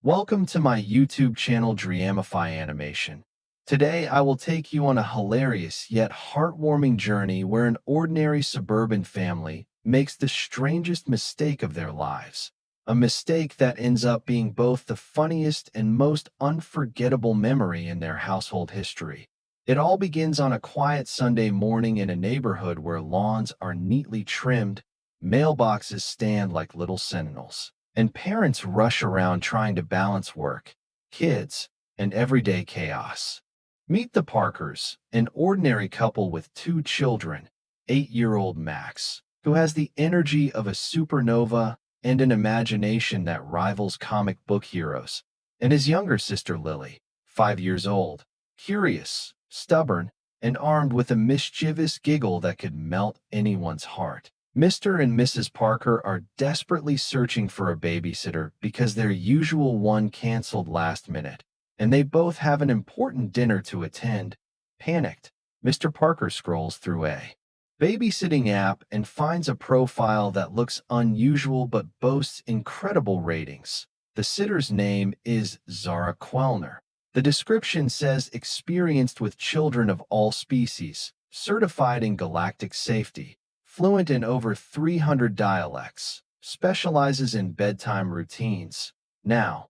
Welcome to my YouTube channel Dreamify Animation. Today I will take you on a hilarious yet heartwarming journey where an ordinary suburban family makes the strangest mistake of their lives. A mistake that ends up being both the funniest and most unforgettable memory in their household history. It all begins on a quiet Sunday morning in a neighborhood where lawns are neatly trimmed, mailboxes stand like little sentinels, and parents rush around trying to balance work, kids, and everyday chaos. Meet the Parkers, an ordinary couple with two children, 8-year-old Max, who has the energy of a supernova and an imagination that rivals comic book heroes, and his younger sister Lily, 5 years old, curious, stubborn, and armed with a mischievous giggle that could melt anyone's heart. Mr. and Mrs. Parker are desperately searching for a babysitter because their usual one canceled last minute, and they both have an important dinner to attend. Panicked, Mr. Parker scrolls through a babysitting app and finds a profile that looks unusual but boasts incredible ratings. The sitter's name is Zara Quelner. The description says experienced with children of all species, certified in galactic safety, fluent in over 300 dialects, specializes in bedtime routines. Now,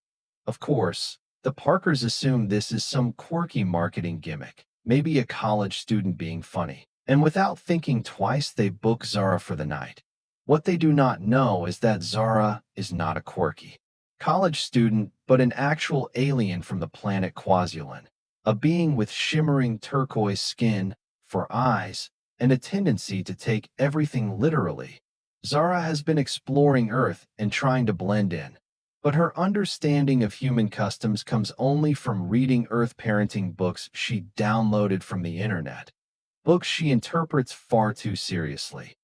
of course, the Parkers assume this is some quirky marketing gimmick, maybe a college student being funny, and without thinking twice, they book Zara for the night. What they do not know is that Zara is not a quirky college student, but an actual alien from the planet Quasulin, a being with shimmering turquoise skin, for eyes, and a tendency to take everything literally. Zara has been exploring Earth and trying to blend in, but her understanding of human customs comes only from reading Earth parenting books she downloaded from the internet, books she interprets far too seriously.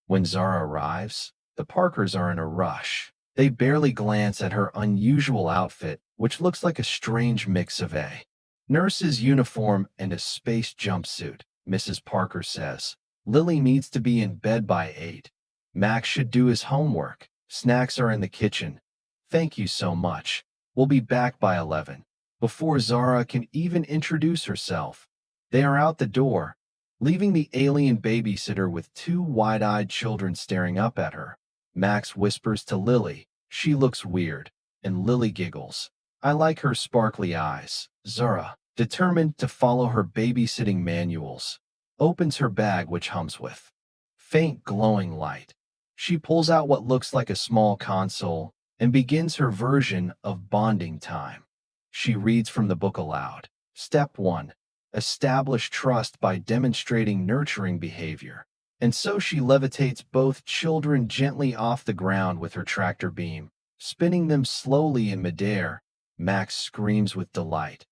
When Zara arrives, the Parkers are in a rush. They barely glance at her unusual outfit, which looks like a strange mix of a nurse's uniform and a space jumpsuit. Mrs. Parker says, "Lily needs to be in bed by 8. Max should do his homework. Snacks are in the kitchen. Thank you so much. We'll be back by 11. Before Zara can even introduce herself, they are out the door, leaving the alien babysitter with two wide-eyed children staring up at her. Max whispers to Lily, "She looks weird," and Lily giggles. "I like her sparkly eyes." Zara, determined to follow her babysitting manuals, opens her bag, which hums with faint glowing light. She pulls out what looks like a small console and begins her version of bonding time. She reads from the book aloud. Step 1. Establish trust by demonstrating nurturing behavior. And so she levitates both children gently off the ground with her tractor beam, spinning them slowly in midair. Max screams with delight,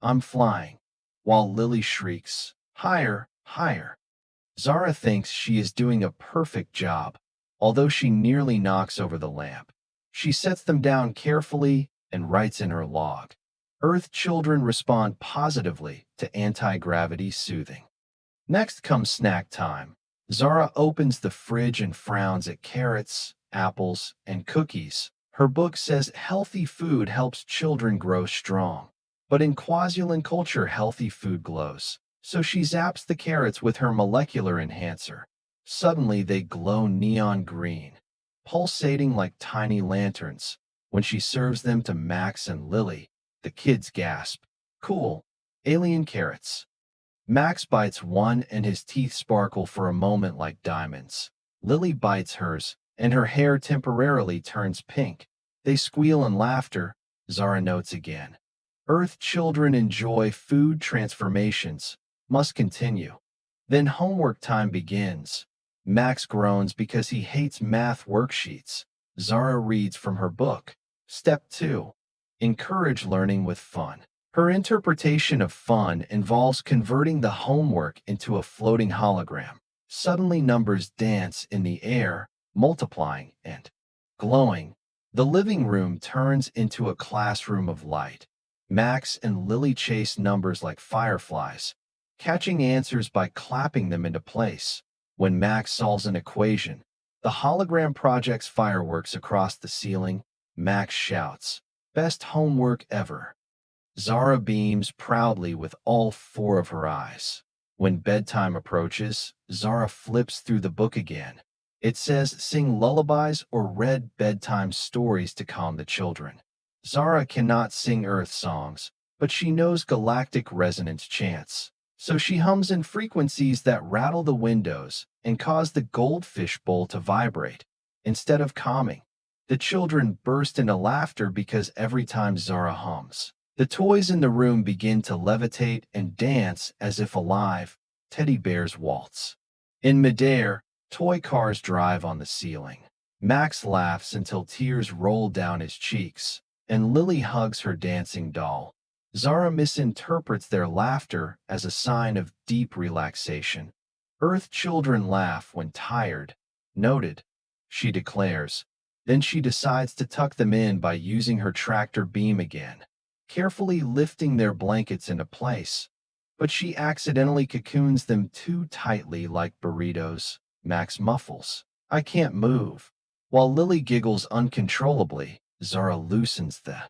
"I'm flying," while Lily shrieks, "Higher, higher." Zara thinks she is doing a perfect job, although she nearly knocks over the lamp. She sets them down carefully and writes in her log. Earth children respond positively to anti-gravity soothing. Next comes snack time. Zara opens the fridge and frowns at carrots, apples, and cookies. Her book says healthy food helps children grow strong. But in Quasulin culture, healthy food glows. So she zaps the carrots with her molecular enhancer. Suddenly they glow neon green, pulsating like tiny lanterns. When she serves them to Max and Lily, the kids gasp, "Cool, alien carrots." Max bites one and his teeth sparkle for a moment like diamonds. Lily bites hers, and her hair temporarily turns pink. They squeal in laughter. Zara notes again. Earth children enjoy food transformations. Must continue. Then homework time begins. Max groans because he hates math worksheets. Zara reads from her book. Step 2. Encourage learning with fun. Her interpretation of fun involves converting the homework into a floating hologram. Suddenly numbers dance in the air, multiplying and glowing. The living room turns into a classroom of light. Max and Lily chase numbers like fireflies, catching answers by clapping them into place. When Max solves an equation, the hologram projects fireworks across the ceiling. Max shouts, Best homework ever. Zara beams proudly with all four of her eyes. When bedtime approaches, Zara flips through the book again. It says sing lullabies or read bedtime stories to calm the children. Zara cannot sing Earth songs, but she knows galactic resonance chants. So she hums in frequencies that rattle the windows and cause the goldfish bowl to vibrate. Instead of calming, the children burst into laughter because every time Zara hums, the toys in the room begin to levitate and dance as if alive. Teddy bears waltz. In midair, toy cars drive on the ceiling. Max laughs until tears roll down his cheeks, and Lily hugs her dancing doll. Zara misinterprets their laughter as a sign of deep relaxation. Earth children laugh when tired. Noted, she declares. Then she decides to tuck them in by using her tractor beam again, carefully lifting their blankets into place. But she accidentally cocoons them too tightly like burritos. Max muffles, "I can't move." While Lily giggles uncontrollably, Zara loosens the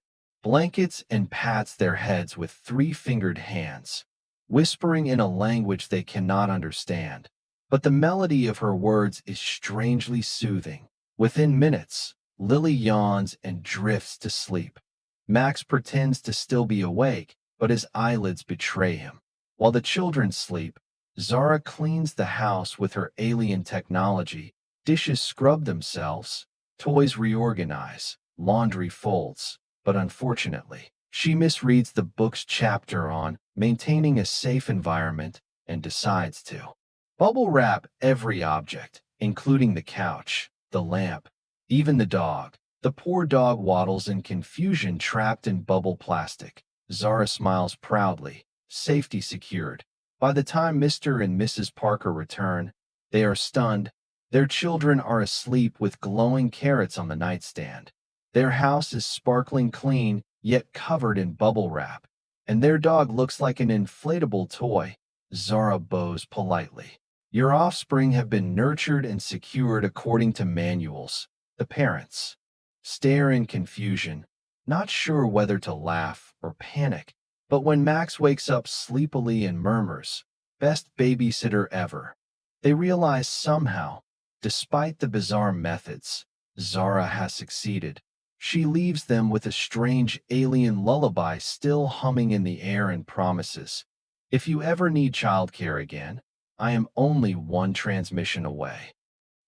blankets and pats their heads with three-fingered hands, whispering in a language they cannot understand. But the melody of her words is strangely soothing. Within minutes, Lily yawns and drifts to sleep. Max pretends to still be awake, but his eyelids betray him. While the children sleep, Zara cleans the house with her alien technology. Dishes scrub themselves, toys reorganize, laundry folds. But unfortunately, she misreads the book's chapter on maintaining a safe environment and decides to bubble wrap every object, including the couch, the lamp, even the dog. The poor dog waddles in confusion, trapped in bubble plastic. Zara smiles proudly, safety secured. By the time Mr. and Mrs. Parker return, they are stunned. Their children are asleep with glowing carrots on the nightstand. Their house is sparkling clean, yet covered in bubble wrap, and their dog looks like an inflatable toy. Zara bows politely. Your offspring have been nurtured and secured according to manuals. The parents stare in confusion, not sure whether to laugh or panic. But when Max wakes up sleepily and murmurs, "Best babysitter ever," they realize somehow, despite the bizarre methods, Zara has succeeded. She leaves them with a strange alien lullaby still humming in the air and promises, "If you ever need childcare again, I am only one transmission away."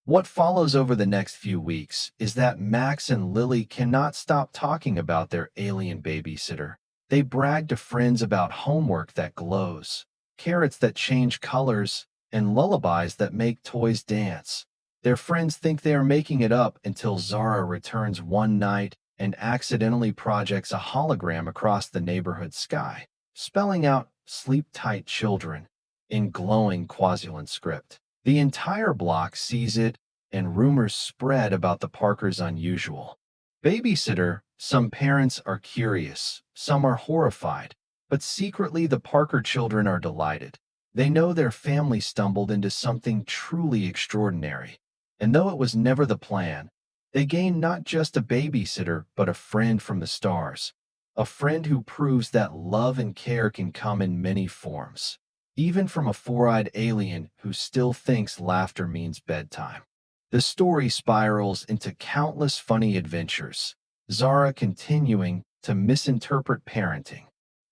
What follows over the next few weeks is that Max and Lily cannot stop talking about their alien babysitter. They brag to friends about homework that glows, carrots that change colors, and lullabies that make toys dance. Their friends think they are making it up until Zara returns one night and accidentally projects a hologram across the neighborhood sky, spelling out "Sleep tight, children" in glowing Quasilan script. The entire block sees it, and rumors spread about the Parkers' unusual babysitter. Some parents are curious, some are horrified, but secretly the Parker children are delighted. They know their family stumbled into something truly extraordinary. And though it was never the plan, they gain not just a babysitter but a friend from the stars. A friend who proves that love and care can come in many forms, even from a four-eyed alien who still thinks laughter means bedtime. The story spirals into countless funny adventures, Zara continuing to misinterpret parenting.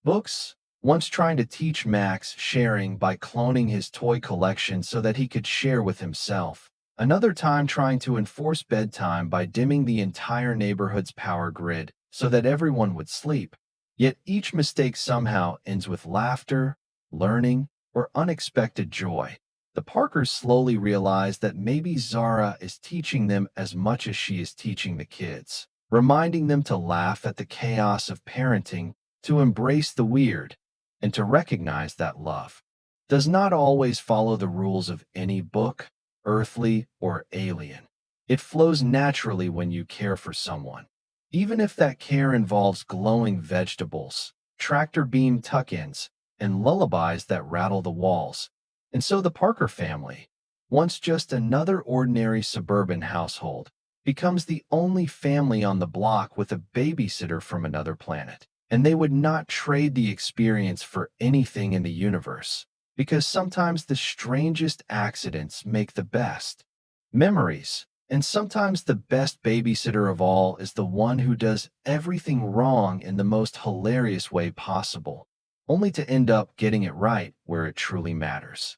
Books, once trying to teach Max sharing by cloning his toy collection so that he could share with himself. Another time trying to enforce bedtime by dimming the entire neighborhood's power grid so that everyone would sleep. Yet each mistake somehow ends with laughter, learning, or unexpected joy. The Parkers slowly realize that maybe Zara is teaching them as much as she is teaching the kids, reminding them to laugh at the chaos of parenting, to embrace the weird, and to recognize that love does not always follow the rules of any book, earthly or alien. It flows naturally when you care for someone, even if that care involves glowing vegetables, tractor beam tuck-ins, and lullabies that rattle the walls. And so the Parker family, once just another ordinary suburban household, becomes the only family on the block with a babysitter from another planet. And they would not trade the experience for anything in the universe, because sometimes the strangest accidents make the best memories. And sometimes the best babysitter of all is the one who does everything wrong in the most hilarious way possible, only to end up getting it right where it truly matters.